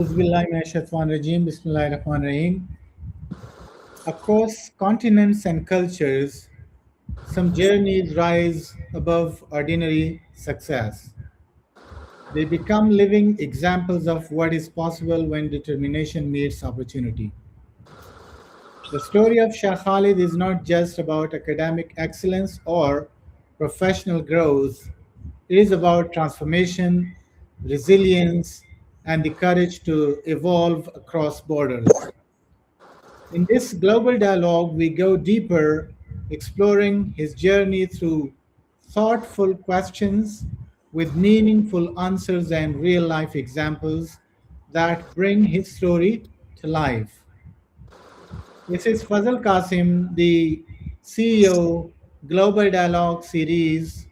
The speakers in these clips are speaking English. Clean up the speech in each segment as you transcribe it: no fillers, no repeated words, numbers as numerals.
Bismillahirrahmanirrahim. Across continents and cultures, some journeys rise above ordinary success. They become living examples of what is possible when determination meets opportunity. The story of Shah Khalid is not just about academic excellence or professional growth, it is about transformation, resilience, and the courage to evolve across borders. In this global dialogue, we go deeper, exploring his journey through thoughtful questions with meaningful answers and real life examples that bring his story to life. This is Fazal Qasim, the CEO, Global Dialogue Series,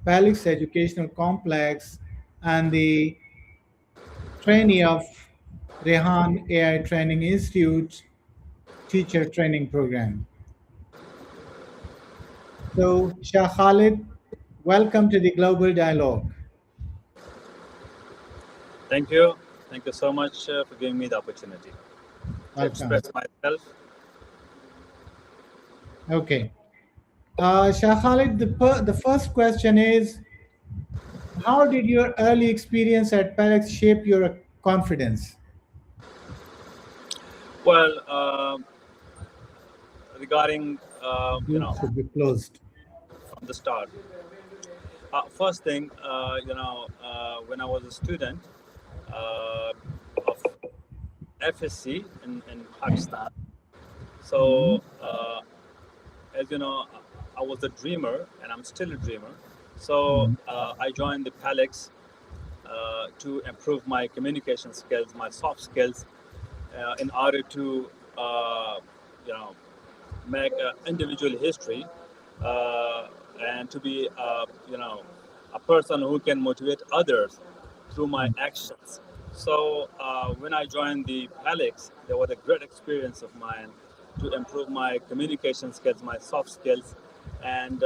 PELICS Educational Complex, and the trainee of Rehan AI Training Institute Teacher Training Program. So, Shah Khalid, welcome to the Global Dialogue. Thank you. Thank you so much for giving me the opportunity to Welcome. express myself. Okay. Shah Khalid, the first question is, how did your early experience at PELICS shape your confidence? Well, regarding You should be closed. from the start, first thing, when I was a student of FSC in Pakistan, Mhm. so as you know, I was a dreamer and I'm still a dreamer. So Mhm. I joined the PELICS to improve my communication skills, my soft skills, in order to you know make individual history uh, and to be a person who can motivate others through my actions. So when I joined the PELICS, there was a great experience of mine to improve my communication skills, my soft skills, and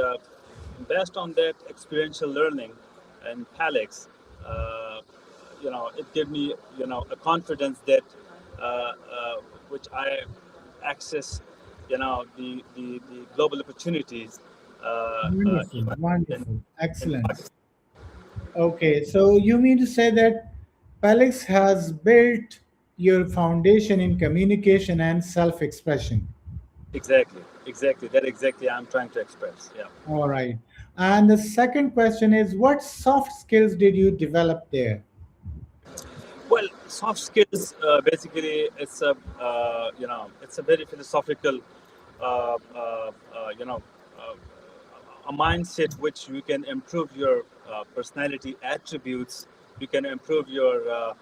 based on that experiential learning in PELICS, uh, it gave me a confidence that which I access the global opportunities Wonderful, even wonderful, in excellent. Pakistan. Okay, so you mean to say that PELICS has built your foundation in communication and self-expression. Exactly. That exactly I'm trying to express. Yeah. All right. And the second question is, what soft skills did you develop there? Well, soft skills basically it's a very philosophical uh, uh, you know uh, a mindset which you can improve your personality attributes. You can improve your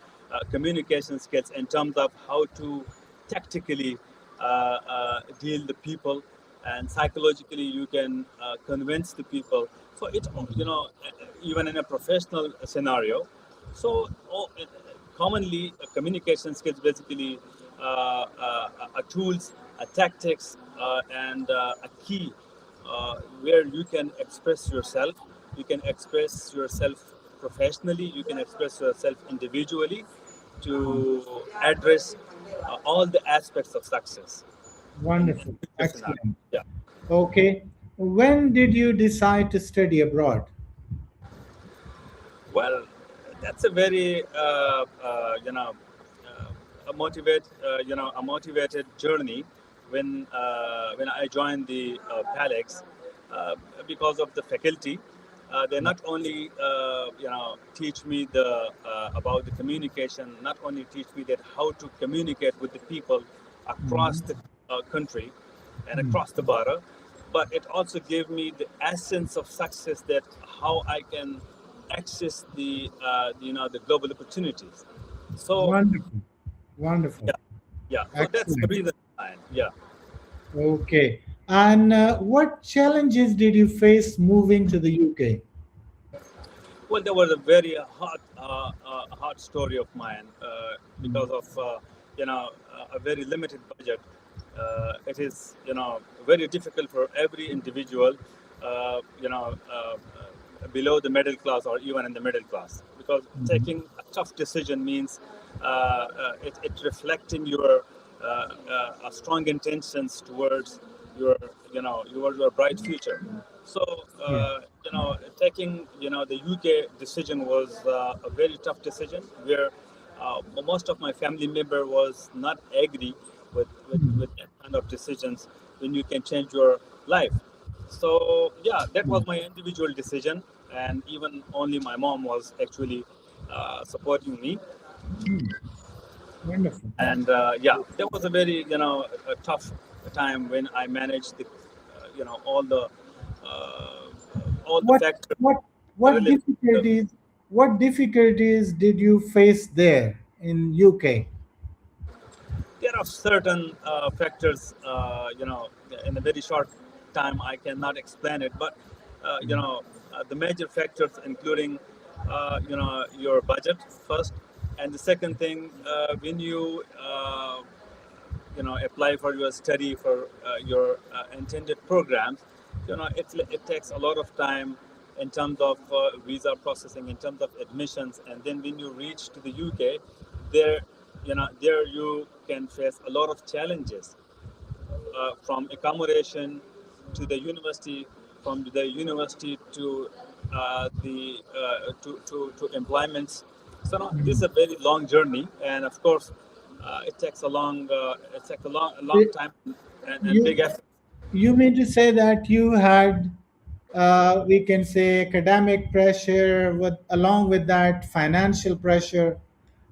communication skills in terms of how to tactically deal the people, and psychologically you can convince the people. So it even in a professional scenario. So commonly communication skills basically tools, tactics, and a key where you can express yourself. You can express yourself professionally. You can express yourself individually to address all the aspects of success in Wonderful, future scenario. excellent. Yeah. Okay. When did you decide to study abroad? Well, that's a very a motivated journey when I joined the PELICS because of the faculty. They not only teach me the about the communication, not only teach me that how to communicate with the people across Mhm. the country and Mm. across the border, but it also gave me the essence of success, that how I can access the global opportunities. So Wonderful, wonderful, yeah, yeah. So that's the excellent. reason behind. Yeah. Okay. And what challenges did you face moving to the UK? Well, there was a very hard story of mine because of a very limited budget. It is very difficult for every individual, below the middle class or even in the middle class, because taking a tough decision means it reflecting your strong intentions towards your your bright future. So Yeah. taking the UK decision was a very tough decision where most of my family member was not agree Mm. with that kind of decisions when you can change your life. So yeah, that Yeah. was my individual decision, and even only my mom was actually supporting me. Mm. Wonderful. And yeah, that was a very a tough time when I managed the uh, all the What factors what what related to the. difficulties did you face there in UK? There are certain factors, in a very short time I cannot explain it, but the major factors including your budget first, and the second thing, when you apply for your study for your intended programs, it takes a lot of time in terms of visa processing, in terms of admissions, and then when you reach to the UK, there there you can face a lot of challenges, from accommodation to the university, from the university to to employments. So no, this is Mm. a very long journey, and of course, it takes a long It- time and big You effort. you mean to say that you had, we can say, academic pressure with along with that financial pressure,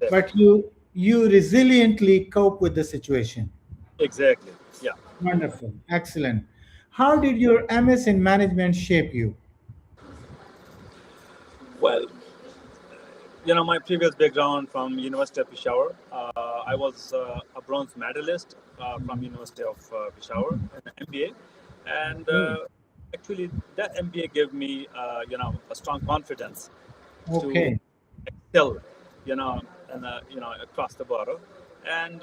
but you resiliently cope with the situation. Exactly. Yeah. Wonderful, excellent. How did your MS in management shape you? Well, my previous background from University of Peshawar, I was a bronze medalist from University of Peshawar in MBA, and Okay. actually that MBA gave me, a strong confidence to Okay. excel, you know, across the border. And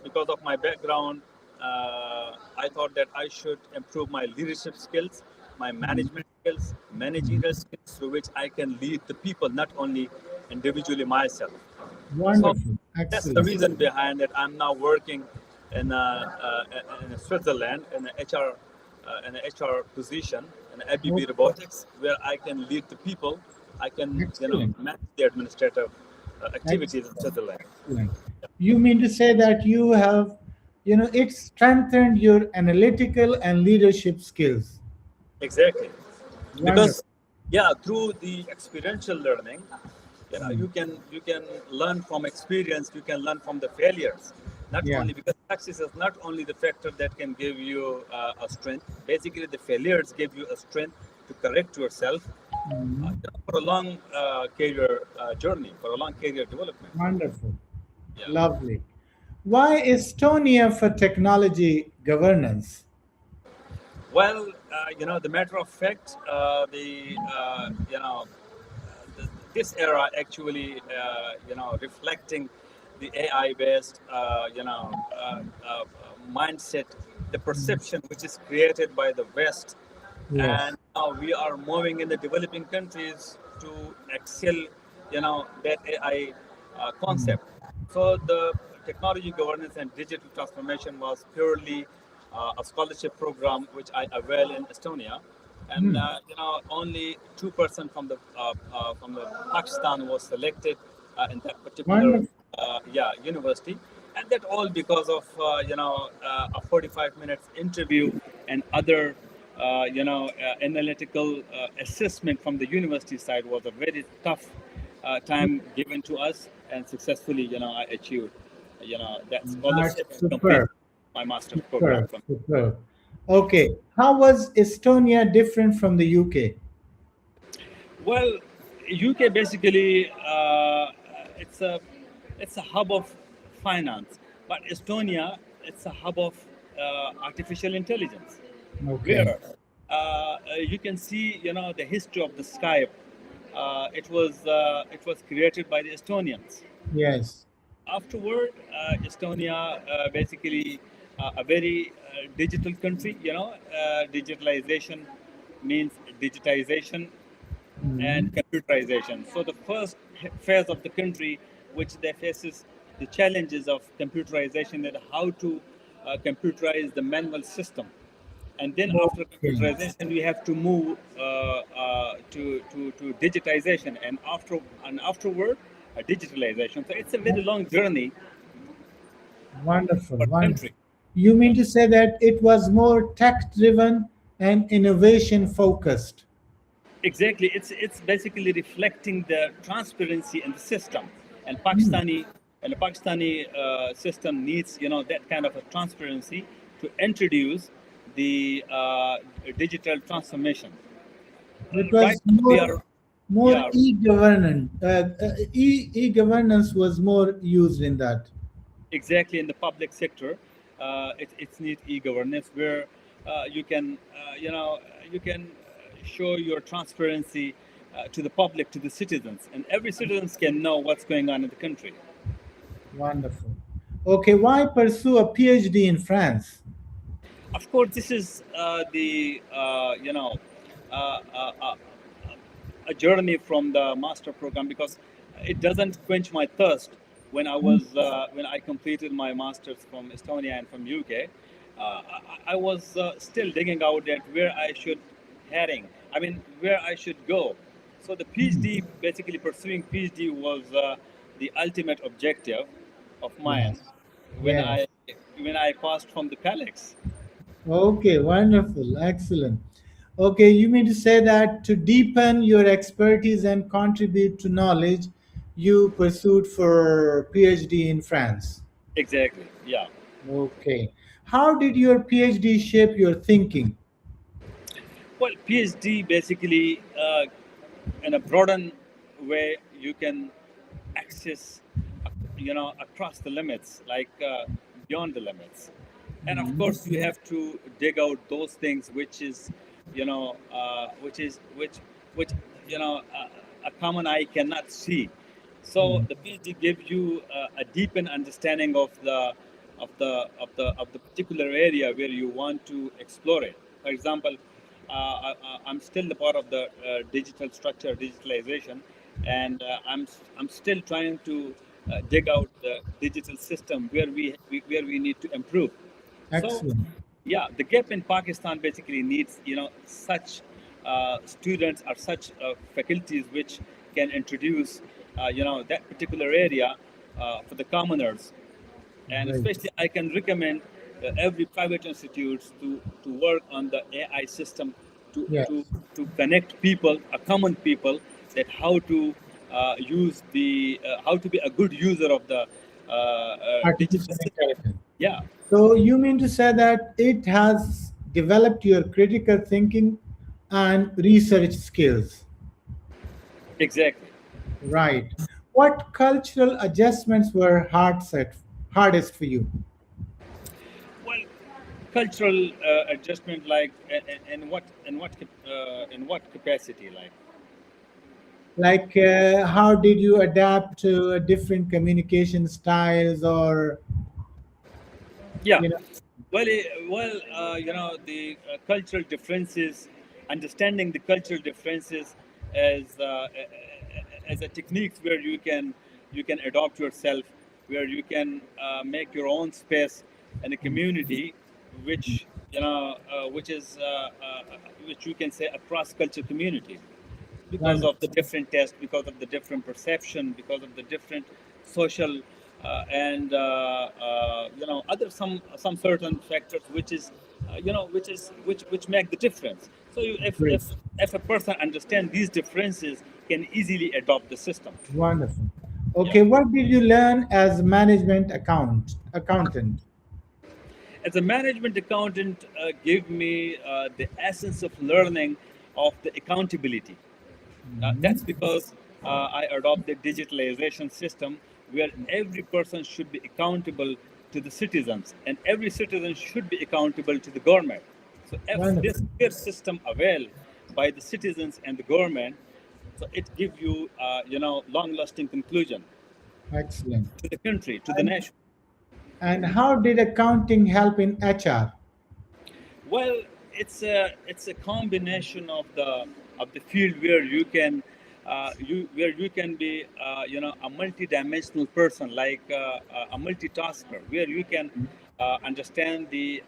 because of my background, I thought that I should improve my leadership skills, my management skills, managerial skills, through which I can lead the people, not only individually myself. So Wonderful, that's the excellent. reason behind it. I'm now working in Switzerland in an HR position in Oh, ABB Robotics, where I can lead the people. I can excellent, manage the administrative activities in excellent, Switzerland. excellent. You mean to say that you have, it strengthened your analytical and leadership skills. Exactly, Wonderful. because yeah, through the experiential learning, Mm. you can learn from experience. You can learn from the failures. Not Yeah. only because success is not only the factor that can give you a strength. Basically, the failures give you a strength to correct yourself Mhm. for a long career journey, for a long career development. Wonderful. Yeah. Lovely. Why Estonia for technology governance? Well, the matter of fact, the this era actually, reflecting the AI based, mindset, the Mm. perception which is created by the West, Yes. and now we are moving in the developing countries to excel, that AI Mm. concept. So the technology governance and digital transformation was purely a scholarship program which I avail in Estonia, and Mm. only 2% from the Pakistan was selected in that particular Wonderful. university, and that all because of a 45 minutes interview and other analytical assessment from the university side was a very tough time given to us, and successfully I achieved that That's scholarship and complete superb. my master's program Superb. from. Superb. Okay. How was Estonia different from the UK? Well, UK basically, it's a hub of finance, but Estonia, it's a hub of artificial intelligence, Okay. where you can see the history of the Skype. It was created by the Estonians. Yes. Afterward, Estonia, basically a very digital country. Digitalization means digitization and Mhm. computerization. So the first phase of the country, which they faces the challenges of computerization and how to computerize the manual system. And then after Okay. computerization, we have to move to digitization, and afterward, digitalization. So it's a very long journey Wonderful, for the wonderful. country. You Yeah. mean to say that it was more tech driven and innovation focused? Exactly, it's basically reflecting the transparency in the system, and Hmm. Pakistani system needs that kind of a transparency to introduce the digital transformation. It Right was now we are, more yeah, e-governance. E-governance was more used in that. exactly, in the public sector. It's need e-governance where you can you can show your transparency to the public, to the citizens, and every citizens can know what's going on in the country. Wonderful. Okay, why pursue a PhD in France? Of course, this is the uh, uh, uh, a journey from the master program, because it doesn't quench my thirst. When I completed my masters from Estonia and from UK, I was still digging out at where I should heading. I mean, where I should go. So the PhD, basically pursuing PhD, was the ultimate objective of mine Yes. when Yes. I passed from the PELICS. Okay, wonderful. Excellent. Okay, you mean to say that to deepen your expertise and contribute to knowledge, you pursued for PhD in France. Exactly. Yeah. Okay. How did your PhD shape your thinking? Well, PhD basically, in a broaden way, you can access, across the limits, like beyond the limits. And of Mhm. course, you have to dig out those things which is, which is which a common eye cannot see. So Mhm. the PhD gives you a deepened understanding of the particular area where you want to explore it. For example, I'm still a part of the digital structure, digitalization, and I'm still trying to dig out the digital system where where we need to improve. So, Excellent. yeah, the gap in Pakistan basically needs such students or such faculties which can introduce that particular area for the commoners. And Great. especially I can recommend every private institutes to work on the AI system to Yes. to to connect people, a common people, that how to use the how to be a good user of the digital Artificial system. intelligence. Yeah, So you mean to say that it has developed your critical thinking and research skills? exactly. Right. What cultural adjustments were hardest for you? Well, cultural adjustment, like in what capacity, like. Like, how did you adapt to different communication styles, or Yeah. you know? The cultural differences, understanding the cultural differences as a techniques where you can adopt yourself, where you can make your own space in a community, which which is which you can say a cross culture community, because of the Wonderful. different tests, because of the different perception, because of the different social and other some certain factors which is which make the difference. So Great. if a person understands these differences, can easily adopt the system. Wonderful. Yeah. Okay, what did you learn as management accountant? As a management accountant, gave me the essence of learning of the accountability. That's Mhm. because I adopted digitalization system where every person should be accountable to the citizens, and every citizen should be accountable to the government. So if this Wonderful. clear system avail by the citizens and the government, so it gives you long-lasting conclusion Excellent. to the country, to the And, nation. and how did accounting help in HR? Well, it's a combination of the field where you can where you can be a multi-dimensional person, like a multitasker, where you can understand the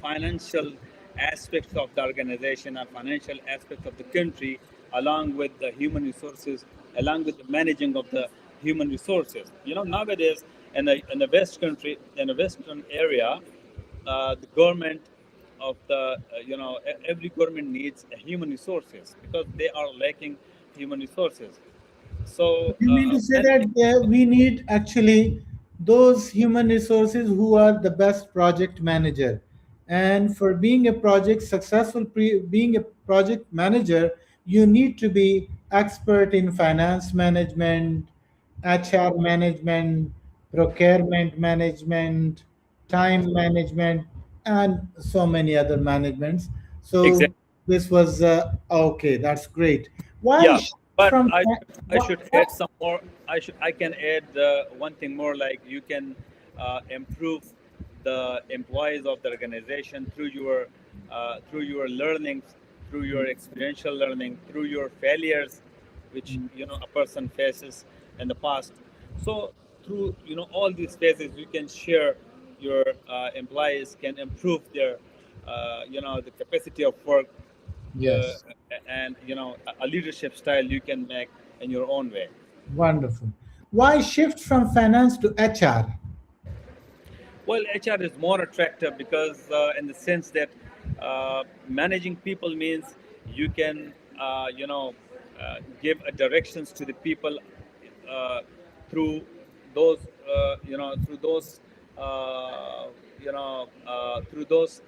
financial aspects of the organization and financial aspects of the country, along with the human resources, along with the managing of the human resources. Nowadays in the west country, in the western area, the government of the every government needs human resources because they are lacking human resources. So You mean to say that managing. we need actually those human resources who are the best project manager. And for being a project successful, being a project manager, you need to be expert in finance management, HR management, procurement management, time management, and so many other managements. So Exactly. this was okay. That's great. Why Yeah, shift but from I what, should add some more. I can add one thing more. Like you can improve the employees of the organization through your learnings, through your experiential learning, through your failures, which a person faces in the past. So through all these phases, you can share your employees can improve their the capacity of work, uh, yes, and a leadership style you can make in your own way. wonderful. Why shift from finance to HR? Well, HR is more attractive because in the sense that managing people means you can give a directions to the people uh, through those through those through those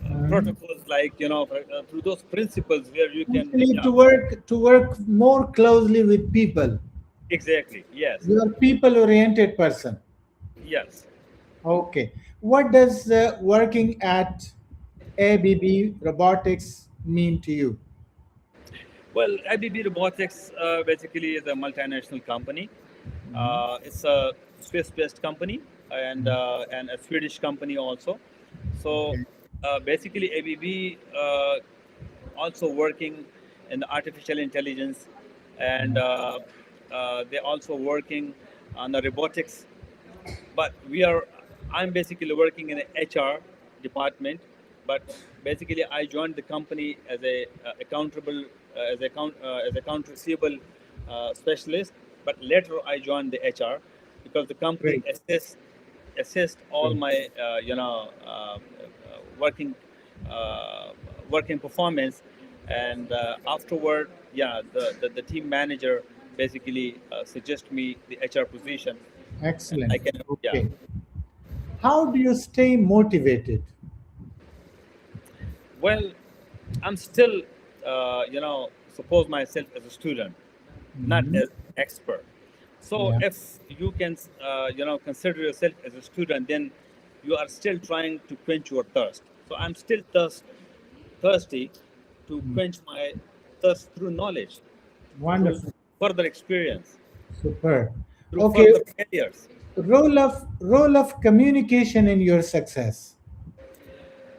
Mhm. protocols, like through those principles where you can, Actually, yeah. to work more closely with people. Exactly, yes. You are people oriented person. Yes. Okay. What does working at ABB Robotics mean to you? Well, IBB Robotics basically is a multinational company. Mhm. It's a Swiss-based company and a Swedish company also. So Okay. basically, ABB also working in the artificial intelligence, and they also working on the robotics. But I'm basically working in the HR department. But basically I joined the company as a accountable as account receivable specialist. But later I joined the HR because the company Great. assessed all Great. my working uh, working performance. And afterward, yeah, the team manager basically suggest me the HR position, and I Excellent. can, yeah. Okay. How do you stay motivated? Well, I'm still suppose myself as a student, not Mhm. as expert. So Yeah. if you can consider yourself as a student, then you are still trying to quench your thirst. So I'm still thirsty to Mm. quench my thirst through knowledge, through Wonderful. further experience, Superb. through Okay. further failures. Role of communication in your success.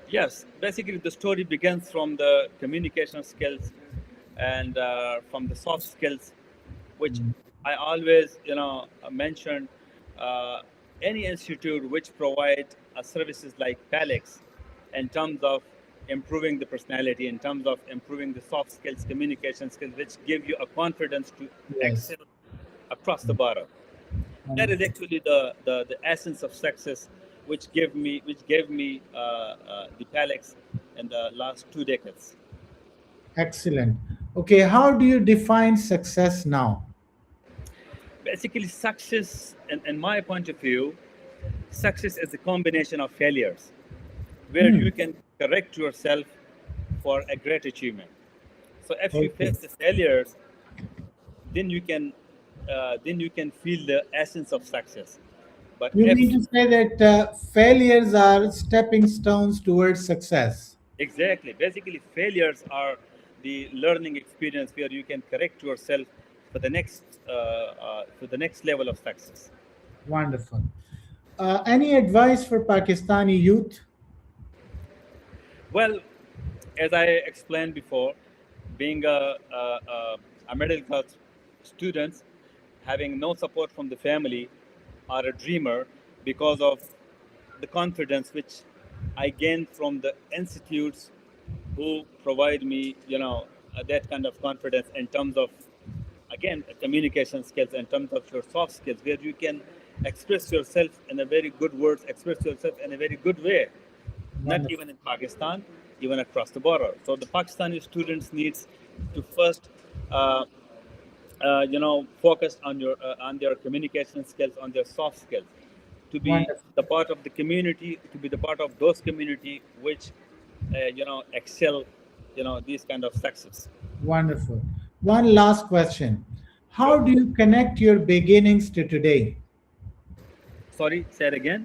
Yes, basically the story begins from the communication skills and from the soft skills, which Mm. I always, mention. Uh, any institute which provide services like PELICS in terms of improving the personality, in terms of improving the soft skills, communication skills, which give you a confidence to Yes. excel across the board. That is Wonderful. actually the essence of success, which gave me the PELICS in the last 2 decades. Excellent. Okay, how do you define success now? Basically, success, in my point of view, success is a combination of failures where Hmm. you can correct yourself for a great achievement. So if you Okay. face the failures, then you can feel the essence of success. But You if mean to say that failures are stepping stones towards success? exactly, basically failures are the learning experience where you can correct yourself for the next level of success. Wonderful. Any advice for Pakistani youth? Well, as I explained before, being a middle class student, having no support from the family, or a dreamer, because of the confidence which I gained from the institutes who provide me, that kind of confidence in terms of, again, communication skills, in terms of your soft skills, where you can express yourself in a very good words, express yourself in a very good way, not Wonderful. even in Pakistan, even across the border. So the Pakistani students needs to first, uh, focus on their communication skills, on their soft skills, to be Wonderful. the part of the community, to be the part of those community which, excel, these kind of success. Wonderful. One last question. How Sure. do you connect your beginnings to today? Sorry, say it again.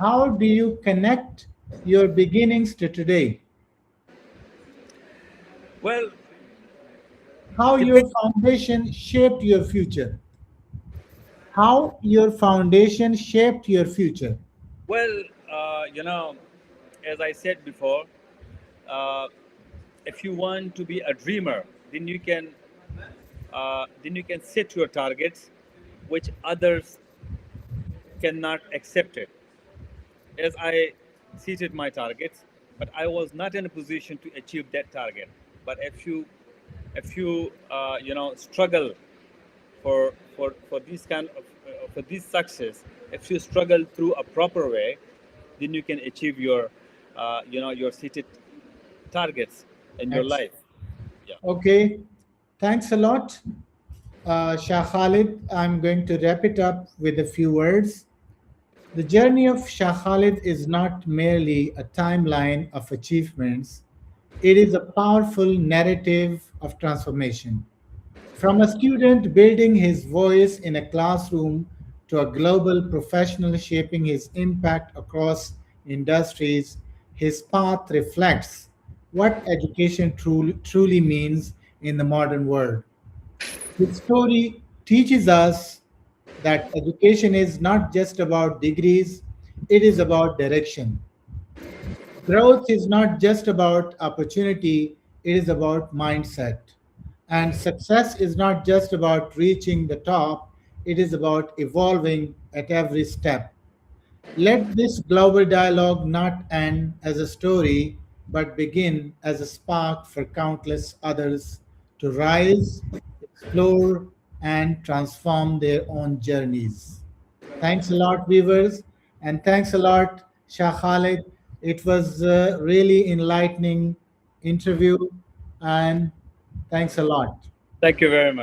How do you connect your beginnings to today? Well, How depend. your foundation shaped your future? How your foundation shaped your future? Well, as I said before, uh, if you want to be a dreamer, then you can set your targets, which others cannot accept it. As I seated my targets, but I was not in a position to achieve that target. But if you struggle for this kind of for this success, if you struggle through a proper way, then you can achieve your seated targets in your Excellent. life. Yeah. Okay. Thanks a lot, Shah Khalid. I'm going to wrap it up with a few words. The journey of Shah Khalid is not merely a timeline of achievements, it is a powerful narrative of transformation. From a student building his voice in a classroom to a global professional shaping his impact across industries, his path reflects what education truly means in the modern world. His story teaches us that education is not just about degrees, it is about direction. Growth is not just about opportunity, it is about mindset. And success is not just about reaching the top, it is about evolving at every step. Let this global dialogue not end as a story, but begin as a spark for countless others to rise, explore, and transform their own journeys. Thanks a lot, viewers, and thanks a lot, Shah Khalid. It was a really enlightening interview, and thanks a lot. Thank you very much.